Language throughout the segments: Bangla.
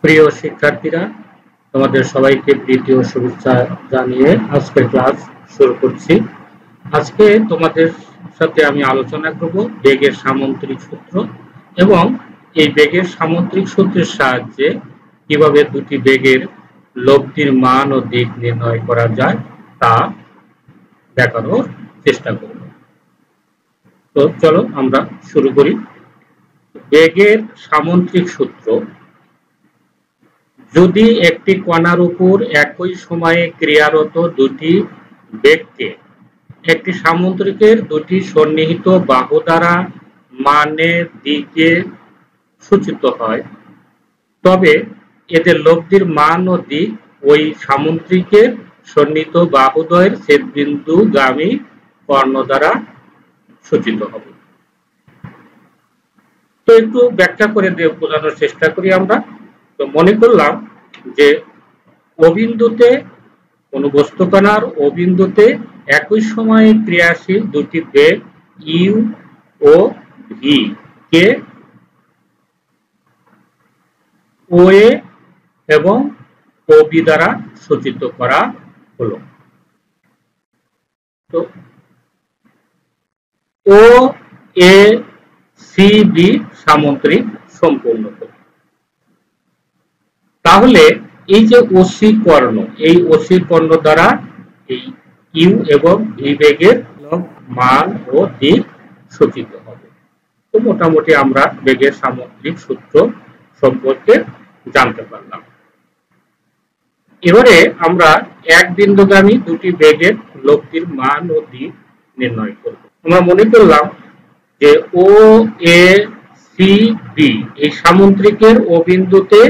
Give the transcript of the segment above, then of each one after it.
প্রিয় শিক্ষার্থীরা, তোমাদের সবাইকে দ্বিতীয় শুভেচ্ছা জানিয়ে আজকের ক্লাস শুরু করছি। আজকে তোমাদের সাথে আমি আলোচনা করব বেগের সামন্ত্রিক সূত্র এবং এই বেগের সামন্ত্রিক সূত্রের সাহায্যে কিভাবে দুটি বেগের লব্ধির মান ও দিক নির্ণয় করা যায় তা দেখানোর চেষ্টা করব। তো চলো আমরা শুরু করি। বেগের সামন্ত্রিক সূত্র: যদি একটি কণার উপর একই সময়ে ক্রিয়ারত দুটি বেগকে একটি সামন্ত্রিকের দুটি সন্নিহিত বাহু দ্বারা মানের দিকে সূচিত হয়, তবে এদের লব্ধির মান ও দিক ওই সামন্ত্রিকের সন্নিহিত বাহুদ্বয়ের ছেদবিন্দুগামী কর্ণ দ্বারা সূচিত হবে। তো একটু ব্যাখ্যা করে বোঝানোর চেষ্টা করি আমরা। তো মনে করলাম যে অবিন্দুতে কোন বস্তুকণার অবিন্দুতে একই সময়ে ক্রিয়াশীল দুটি বেগ ইউ ও ভি কে ও এ এবং ও বি দ্বারা সূচিত করা হলো। তো ও এ সি বি সামন্ত্রিক সম্পূর্ণ হলো। তাহলে এই যে ওসি কর্ণ, এই ওসি কর্ণ দ্বারা এই ইউ এবং ভি বেগের মান ও দিক সূচিত হবে। তো মোটামুটি আমরা বেগের সামন্ত্রিক সূত্র সম্পর্কে জানতে পারলাম। এবারে আমরা এক বিন্দুগামী দুটি বেগের লব্ধির মান ও দিক নির্ণয় করব। আমরা মনে করলাম যে ও এ সি বি এই সামন্ত্রিকের ও বিন্দুতে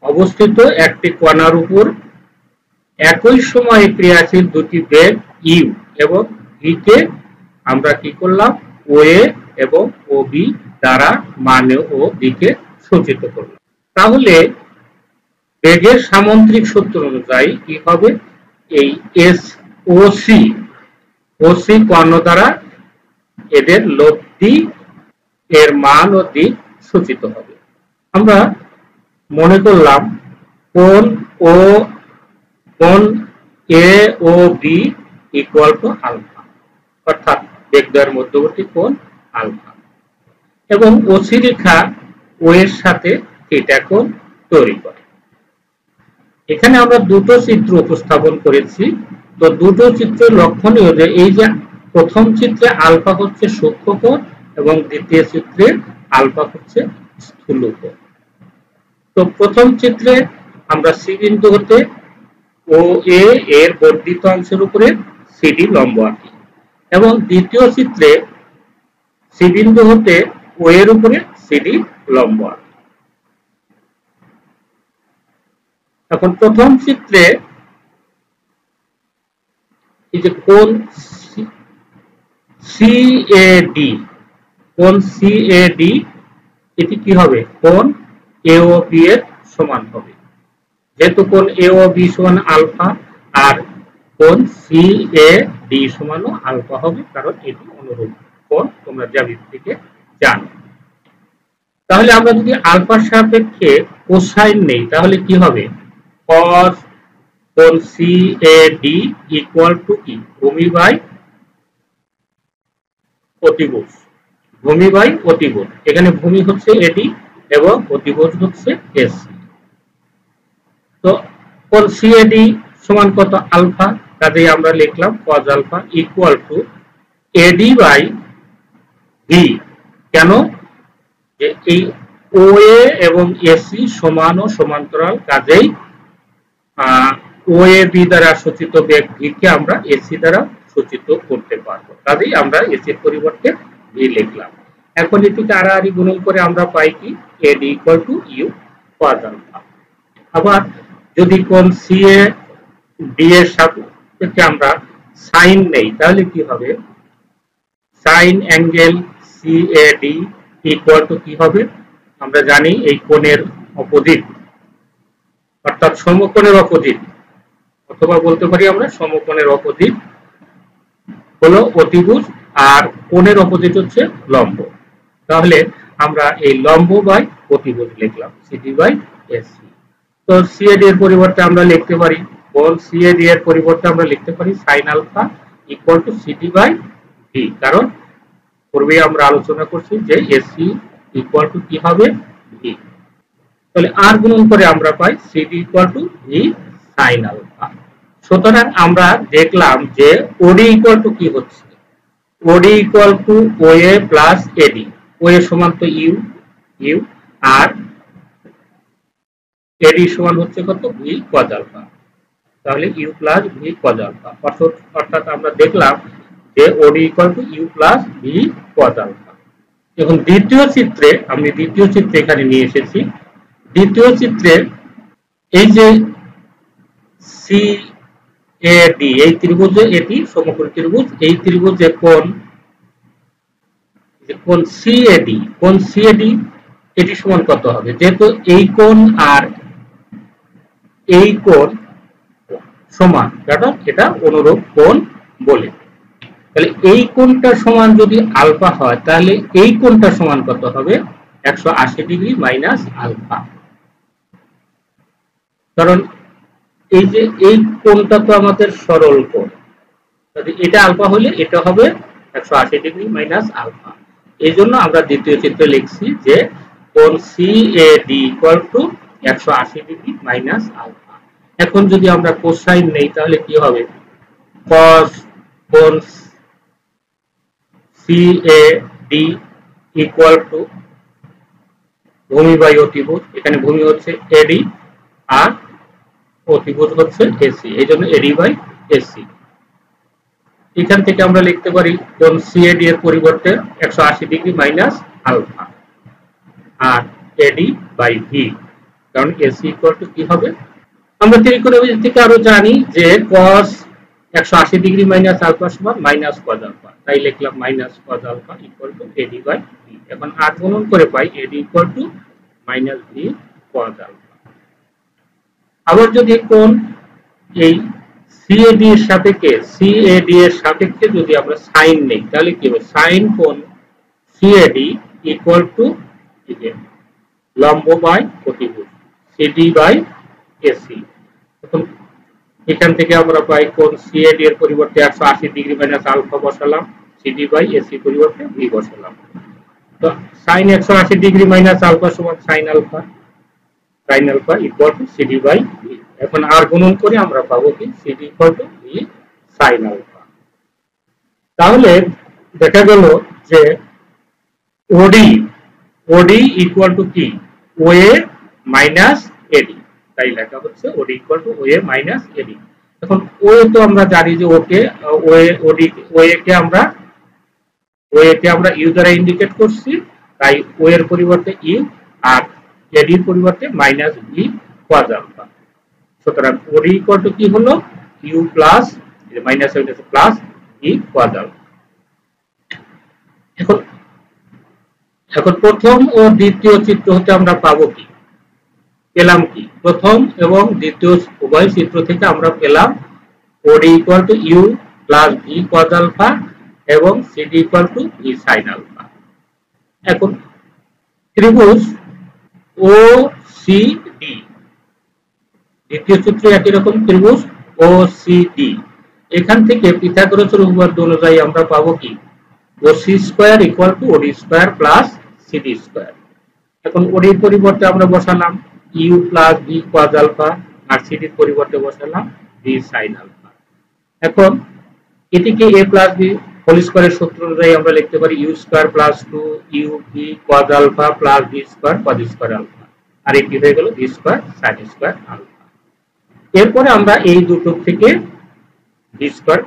অবস্থিত একটি কণার উপর একই সময়ে ক্রিয়াশীল দুটি বেগ ইউ এবং ভি কে আমরা কি করলাম, ও এ এবং ও বি দ্বারা মান ও দিকে সূচিত করলাম। তাহলে বেগের সামন্ত্রিক সূত্র অনুযায়ী কি হবে, এই এস ও সি কর্ণ দ্বারা এদের লব্ধি এর মান ও দিক সূচিত হবে। আমরা মনে করলাম কোণ এ ও বি ইকুয়াল টু আলফা, অর্থাৎ বেগদ্বয়ের মধ্যবর্তী কোণ আলফা, এবং ওসি রেখা ও এর সাথে থিটা কোণ তৈরি করে। এখানে আমরা দুটো চিত্র উপস্থাপন করেছি। তো দুটো চিত্র লক্ষণীয় যে এই যে প্রথম চিত্রে আলফা হচ্ছে সূক্ষ্ম কোণ এবং দ্বিতীয় চিত্রে আলফা হচ্ছে স্থূল কোণ। তো প্রথম চিত্রে আমরা সি বিন্দু হতে ও এ এর বর্ধিত অংশের উপরে সিডি লম্ব আঁকি এবং দ্বিতীয় চিত্রে সি বিন্দু হতে ও এর উপরে সিডি লম্ব আঁকি। এখন প্রথম চিত্রে এই যে কোণ সিএডি, কোণ সিএডি এটি কি হবে, কোণ এ ও বি এর সমান হবে। যেহেতু কোণ এ ও বি সমান আলফা আর কোণ সি এ ডি সমানও আলফা হবে, কারণ এটি অনুরূপ কোণ, তোমরা জ্যামিতি থেকে জানো। তাহলে আমরা যদি আলফার সাপেক্ষে কোসাইন নেই তাহলে কি হবে, cos কোণ C A D equal to কি, ভূমি বাই অতিভুজ, ভূমি বাই অতিভুজ। এখানে ভূমি হচ্ছে এডি এবং অতিভুজ হচ্ছে এসি। তো কোণ সিএডি সমান কত, আলফা, কাজেই আমরা লিখলাম cos alpha equal to AD by B. কেন, যে এই ও এ এবং এসি সমান ও সমান্তরাল, কাজেই ও এ বি দ্বারা সূচিত বেগ ভি কে আমরা এসি দ্বারা সূচিত করতে পারবো, কাজেই আমরা এসি এর পরিবর্তে ভি লিখলাম। এখন এটিকে আড়াআড়ি গুণন করে আমরা পাই কি, AD equal to U cos alpha. আবার যদি কোণ সি এ ডি এর সাপেক্ষে আমরা সাইন নেই তাহলে কি হবে, sine angle C A D equal to কি হবে, আমরা জানি এই কোণের অপোজিট, অর্থাৎ সমকোণের অপোজিট, অথবা বলতে পারি আমরা সমকোণের অপোজিট হলো অতিভুজ আর কোণের অপোজিট হচ্ছে লম্ব। তাহলে আমরা এই লম্ব বাই অতিভুজ লিখলাম সিডি বাই এসি। তো সিএডি এর পরিবর্তে আমরা লিখতে পারি কোণ সিএডি এর পরিবর্তে আমরা লিখতে পারি sin alpha equal to CD by V, কারণ পূর্বে আমরা আলোচনা করছি যে এসি ইকুয়াল টু কি হবে ভি। তাহলে আর গুণন করে আমরা পাই CD equal to V sin alpha. সুতরাং আমরা দেখলাম যে ওডি ইকুয়াল টু কি হচ্ছে, OD equal to OA plus AD, OA সমান তো ইউ, ইউ আর এডি সমান হচ্ছে কত ভি কজ আলফা, তাহলে U plus V cos alpha. অর্থাৎ আমরা দেখলাম যে OD equal to U plus V cos alpha. এখন দ্বিতীয় চিত্রে আমি দ্বিতীয় চিত্রে এখানে নিয়ে এসেছি। দ্বিতীয় চিত্রে এই যে সি এ ডি এই ত্রিভুজে এটি সমকোণী ত্রিভুজ, এই ত্রিভুজে কোণ সিএডি, কোণ সিএডি এটি সমান কত হবে, যেহেতু এই কোণ আর এই কোণ সমান, কারণ এটা অনুরূপ কোণ বলে। তাহলে এই কোণটা সমান যদি আলফা হয় তাহলে এই কোণটা সমান কত হবে 180 ডিগ্রি মাইনাস আলফা, কারণ এই যে এই কোণটা তো আমাদের সরল কোণ, যদি এটা আলফা হলে এটা হবে 180 ডিগ্রি মাইনাস আলফা। এই জন্য আমরা দ্বিতীয় চিত্রে লিখছি যে কোণ CAD equal to 180 degree minus alpha. এখন যদি আমরা কোসাইন নেই তাহলে কি হবে, cos কোণ সিএডি ইকুয়াল টু ভূমি বাই অতিভুজ, এখানে ভূমি হচ্ছে এডি আর অতিভুজ হচ্ছে এসি, এই জন্য এডি বাই এসি। এখান থেকে আমরা লিখতে পারি কোণ সিএডি এর পরিবর্তে 180 ডিগ্রি মাইনাস আলফা আর এডি বাই ভি, কারণ এসি ইকুয়াল টু কি হবে, আমরা ত্রিকোণমিতি থেকে আরো জানি যে cos 180 ডিগ্রি মাইনাস আলফা সমান মাইনাস cos আলফা, তাই লিখলাম minus cos alpha equal to AD by V. এখন আর গুণন করে পাই AD equal to minus V cos alpha. আবার যদি কোণ এই সিএডি এর সাপেক্ষে যদি আমরা সাইন নেই তাহলে কি হবে, সাইন কোণ সিএডি ইকুয়াল টু লম্ব বাই অতিভুজ সিডি বাই এসি। এখন এখান থেকে আমরা পাই কোণ সিএডি এর পরিবর্তে 180 ডিগ্রি মাইনাস আলফা বসালাম, সিডি বাই এসি পরিবর্তে ভি বসালাম। তো সাইন 180 ডিগ্রি মাইনাস আলফা সমান sine alpha, sin alpha equal to CD by V। এখন আর গুণন করে আমরা পাবো কি CD equal to V sin alpha। তাহলে দেখা গেল যে OD equal to কি OA minus AD, তাই লেখা হচ্ছে OD equal to OA minus AD। এখন OA তো আমরা জানি যে OA কে আমরা U দ্বারা ইন্ডিকেট করছি, তাই O এর পরিবর্তে U আর AD এর পরিবর্তে মাইনাস ভি cos আলফা। সুতরাং OD ইকুয়াল টু কি হলো U প্লাস মাইনাস হইতেছে প্লাস ভি cos আলফা। এখন প্রথম ও দ্বিতীয় চিত্র হতে আমরা পাবো কি, পেলাম কি, প্রথম এবং দ্বিতীয় উভয় চিত্র থেকে আমরা পেলাম OD equal to U plus V cos alpha এবং CD equal to V sin alpha. এখন ত্রিভুজ OCD, দ্বিতীয় চিত্রে একই রকম ত্রিভুজ OCD, এখান থেকে পিথাগোরাসের উপপাদ্য অনুযায়ী আমরা পাবো কি OC square equal to OD square plus CD square. এখন OD এর পরিবর্তে আমরা বসালাম U plus V cos alpha আর CD এর পরিবর্তে বসালাম V sin আলফা। এখন এটিকে A প্লাস B হোল স্কয়ারের সূত্র অনুযায়ী আমরা লিখতে পারি U square plus 2UV cos alpha plus V square cos square alpha, আর এটি হয়ে গেল V square sin square alpha. এরপরে আমরা এই দুটো থেকে V স্কয়ার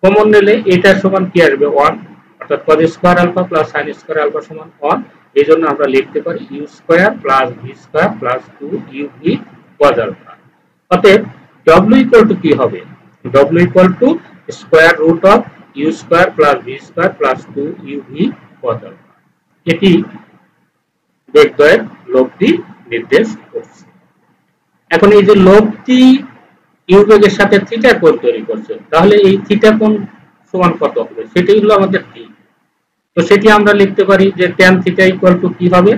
কমন নিলে এটা সমান কি আসবে 1, অর্থাৎ cos square alpha plus sin square alpha সমান 1। এইজন্য আমরা লিখতে পারি U square plus V square plus 2UV cos alpha. অতএব W ইকুয়াল টু কি হবে, W equal to square root of U square plus V square plus 2UV cos alpha. এটি বেগদ্বয়ের লব্ধি নির্দেশ করছে। এখন এই যে লব্ধি ইউ বেগের সাথে থিটা কোণ তৈরি করছে, তাহলে এই থিটা কোণ সমান কত হবে, সেটাই হলো আমাদের টি। তো সেটি আমরা লিখতে পারি যে tan থিটা ইকুয়াল টু কি হবে,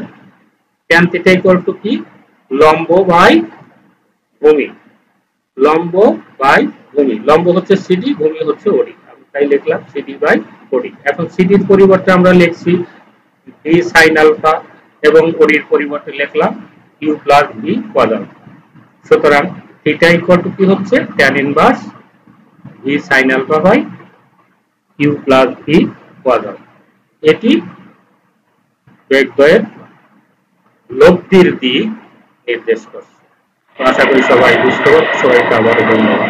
tan থিটা ইকুয়াল টু কি লম্ব বাই ভূমি, লম্ব বাই ভূমি, লম্ব হচ্ছে সিডি, ভূমি হচ্ছে ওডি, আমি তাই লিখলাম সিডি বাই ওডি। এখন সিডির পরিবর্তে আমরা লিখছি ভি সাইন আলফা এবং ওডির পরিবর্তে লিখলাম Q plus V cos alpha. সুতরাং থিটা ইকুয়াল টু কি হচ্ছে tan inverse V sine alpha by Q plus V cos alpha. এটি বেগদ্বয়ের লব্ধির দিক নির্দেশ করছে। আশা করি সবাই বুঝতে পারছে। সবাইকে আবারও ধন্যবাদ।